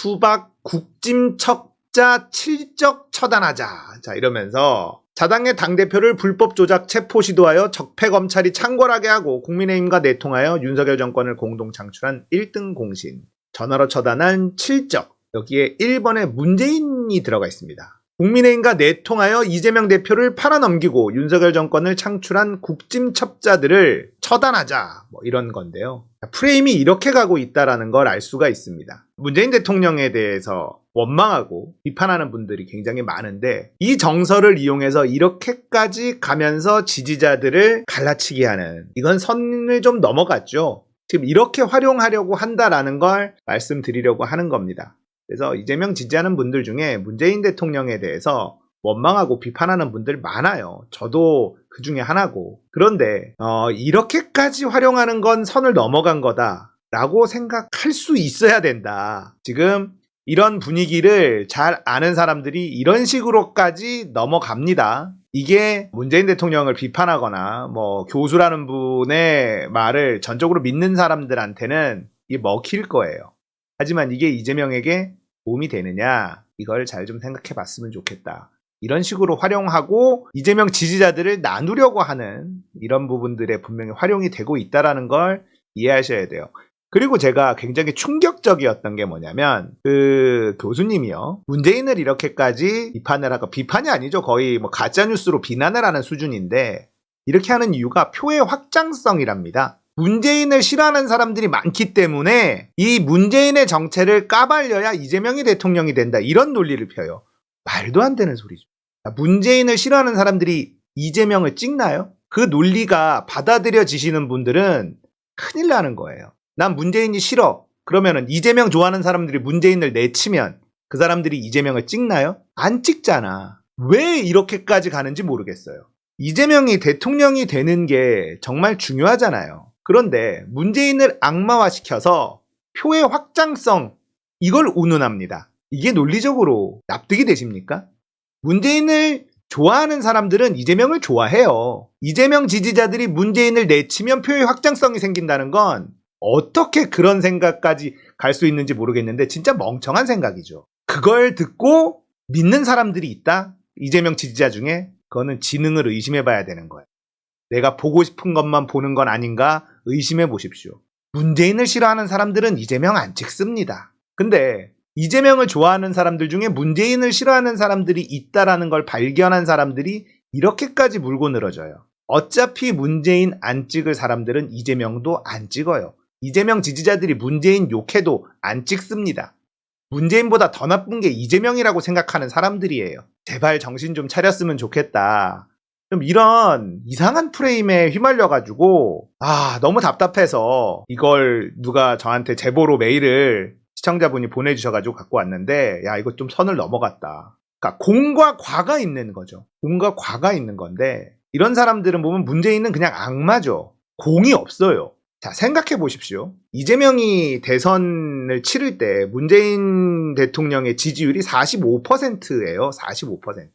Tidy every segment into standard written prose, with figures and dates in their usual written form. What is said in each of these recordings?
수박 국짐척자 칠적 처단하자. 자, 이러면서 자당의 당대표를 불법 조작 체포 시도하여 적폐 검찰이 창궐하게 하고 국민의힘과 내통하여 윤석열 정권을 공동 창출한 1등 공신. 전화로 처단한 칠적. 여기에 1번에 문재인이 들어가 있습니다. 국민의힘과 내통하여 이재명 대표를 팔아넘기고 윤석열 정권을 창출한 국짐첩자들을 처단하자. 뭐 이런 건데요. 프레임이 이렇게 가고 있다는 걸 알 수가 있습니다. 문재인 대통령에 대해서 원망하고 비판하는 분들이 굉장히 많은데 이 정서를 이용해서 이렇게까지 가면서 지지자들을 갈라치게 하는, 이건 선을 좀 넘어갔죠. 지금 이렇게 활용하려고 한다라는 걸 말씀드리려고 하는 겁니다. 그래서 이재명 지지하는 분들 중에 문재인 대통령에 대해서 원망하고 비판하는 분들 많아요. 저도 그 중에 하나고. 그런데 이렇게까지 활용하는 건 선을 넘어간 거다라고 생각할 수 있어야 된다. 지금 이런 분위기를 잘 아는 사람들이 이런 식으로까지 넘어갑니다. 이게 문재인 대통령을 비판하거나 뭐 교수라는 분의 말을 전적으로 믿는 사람들한테는 이게 먹힐 거예요. 하지만 이게 이재명에게 도움이 되느냐, 이걸 잘 좀 생각해 봤으면 좋겠다. 이런 식으로 활용하고 이재명 지지자들을 나누려고 하는 이런 부분들에 분명히 활용이 되고 있다는 걸 이해하셔야 돼요. 그리고 제가 굉장히 충격적이었던 게 뭐냐면 그 교수님이요, 문재인을 이렇게까지 비판을 하고, 비판이 아니죠, 거의 뭐 가짜뉴스로 비난을 하는 수준인데, 이렇게 하는 이유가 표의 확장성이랍니다. 문재인을 싫어하는 사람들이 많기 때문에 이 문재인의 정체를 까발려야 이재명이 대통령이 된다, 이런 논리를 펴요. 말도 안 되는 소리죠. 문재인을 싫어하는 사람들이 이재명을 찍나요? 그 논리가 받아들여지시는 분들은 큰일 나는 거예요. 난 문재인이 싫어. 그러면은 이재명 좋아하는 사람들이 문재인을 내치면 그 사람들이 이재명을 찍나요? 안 찍잖아. 왜 이렇게까지 가는지 모르겠어요. 이재명이 대통령이 되는 게 정말 중요하잖아요. 그런데 문재인을 악마화시켜서 표의 확장성, 이걸 운운합니다. 이게 논리적으로 납득이 되십니까? 문재인을 좋아하는 사람들은 이재명을 좋아해요. 이재명 지지자들이 문재인을 내치면 표의 확장성이 생긴다는 건 어떻게 그런 생각까지 갈 수 있는지 모르겠는데 진짜 멍청한 생각이죠. 그걸 듣고 믿는 사람들이 있다? 이재명 지지자 중에? 그거는 지능을 의심해 봐야 되는 거예요. 내가 보고 싶은 것만 보는 건 아닌가 의심해 보십시오. 문재인을 싫어하는 사람들은 이재명 안 찍습니다. 근데 이재명을 좋아하는 사람들 중에 문재인을 싫어하는 사람들이 있다라는 걸 발견한 사람들이 이렇게까지 물고 늘어져요. 어차피 문재인 안 찍을 사람들은 이재명도 안 찍어요. 이재명 지지자들이 문재인 욕해도 안 찍습니다. 문재인보다 더 나쁜 게 이재명이라고 생각하는 사람들이에요. 제발 정신 좀 차렸으면 좋겠다. 좀 이런 이상한 프레임에 휘말려가지고 너무 답답해서 이걸 누가 저한테 제보로 메일을 시청자분이 보내주셔가지고 갖고 왔는데, 야, 이거 좀 선을 넘어갔다. 그러니까 공과 과가 있는 거죠. 공과 과가 있는 건데, 이런 사람들은 보면 문재인은 그냥 악마죠. 공이 없어요. 자, 생각해 보십시오. 이재명이 대선을 치를 때 문재인 대통령의 지지율이 45%예요. 45%.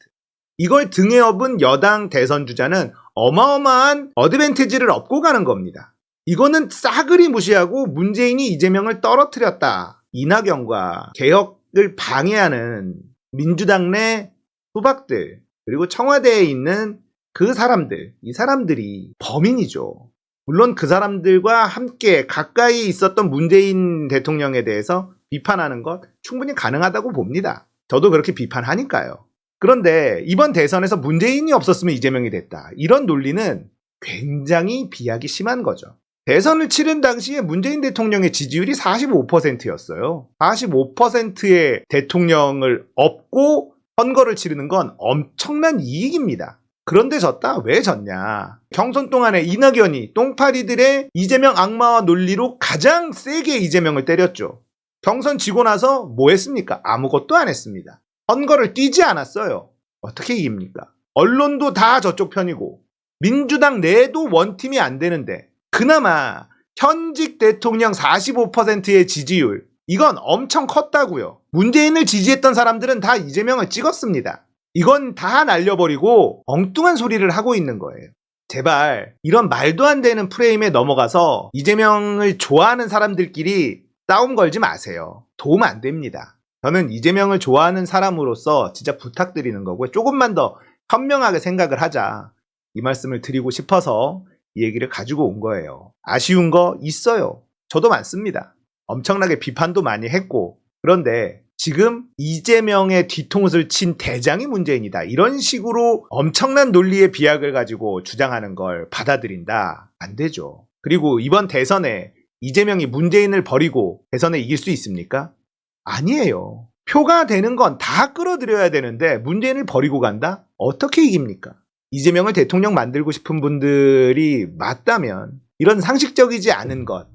이걸 등에 업은 여당 대선 주자는 어마어마한 어드밴티지를 얻고 가는 겁니다. 이거는 싸그리 무시하고 문재인이 이재명을 떨어뜨렸다. 이낙연과 개혁을 방해하는 민주당 내 후박들, 그리고 청와대에 있는 그 사람들, 이 사람들이 범인이죠. 물론 그 사람들과 함께 가까이 있었던 문재인 대통령에 대해서 비판하는 것 충분히 가능하다고 봅니다. 저도 그렇게 비판하니까요. 그런데 이번 대선에서 문재인이 없었으면 이재명이 됐다, 이런 논리는 굉장히 비약이 심한 거죠. 대선을 치른 당시에 문재인 대통령의 지지율이 45%였어요. 45%의 대통령을 업고 선거를 치르는 건 엄청난 이익입니다. 그런데 졌다? 왜 졌냐? 경선 동안에 이낙연이 똥파리들의 이재명 악마화 논리로 가장 세게 이재명을 때렸죠. 경선 지고 나서 뭐 했습니까? 아무것도 안 했습니다. 선거를 뛰지 않았어요. 어떻게 이깁니까? 언론도 다 저쪽 편이고 민주당 내도 원팀이 안 되는데, 그나마 현직 대통령 45%의 지지율, 이건 엄청 컸다고요. 문재인을 지지했던 사람들은 다 이재명을 찍었습니다. 이건 다 날려버리고 엉뚱한 소리를 하고 있는 거예요. 제발 이런 말도 안 되는 프레임에 넘어가서 이재명을 좋아하는 사람들끼리 싸움 걸지 마세요. 도움 안 됩니다. 저는 이재명을 좋아하는 사람으로서 진짜 부탁드리는 거고요. 조금만 더 현명하게 생각을 하자. 이 말씀을 드리고 싶어서 이 얘기를 가지고 온 거예요. 아쉬운 거 있어요. 저도 많습니다. 엄청나게 비판도 많이 했고, 그런데 지금 이재명의 뒤통수를 친 대장이 문재인이다. 이런 식으로 엄청난 논리의 비약을 가지고 주장하는 걸 받아들인다. 안 되죠. 그리고 이번 대선에 이재명이 문재인을 버리고 대선에 이길 수 있습니까? 아니에요. 표가 되는 건 다 끌어들여야 되는데 문재인을 버리고 간다? 어떻게 이깁니까? 이재명을 대통령 만들고 싶은 분들이 맞다면 이런 상식적이지 않은 것,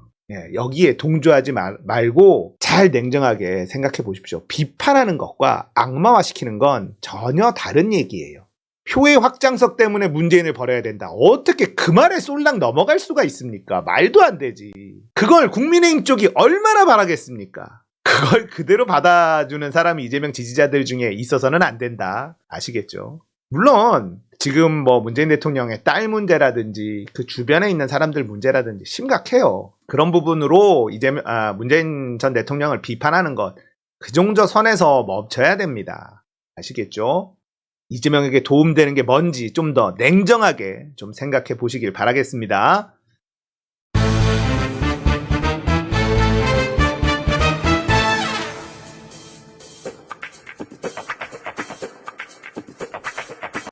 여기에 동조하지 말고 잘 냉정하게 생각해 보십시오. 비판하는 것과 악마화시키는 건 전혀 다른 얘기예요. 표의 확장석 때문에 문재인을 버려야 된다. 어떻게 그 말에 쏠랑 넘어갈 수가 있습니까? 말도 안 되지. 그걸 국민의힘 쪽이 얼마나 바라겠습니까? 그걸 그대로 받아주는 사람이 이재명 지지자들 중에 있어서는 안 된다. 아시겠죠? 물론 지금 뭐 문재인 대통령의 딸 문제라든지 그 주변에 있는 사람들 문제라든지 심각해요. 그런 부분으로 문재인 전 대통령을 비판하는 것, 그 정도 선에서 멈춰야 됩니다. 아시겠죠? 이재명에게 도움되는 게 뭔지 좀 더 냉정하게 좀 생각해 보시길 바라겠습니다.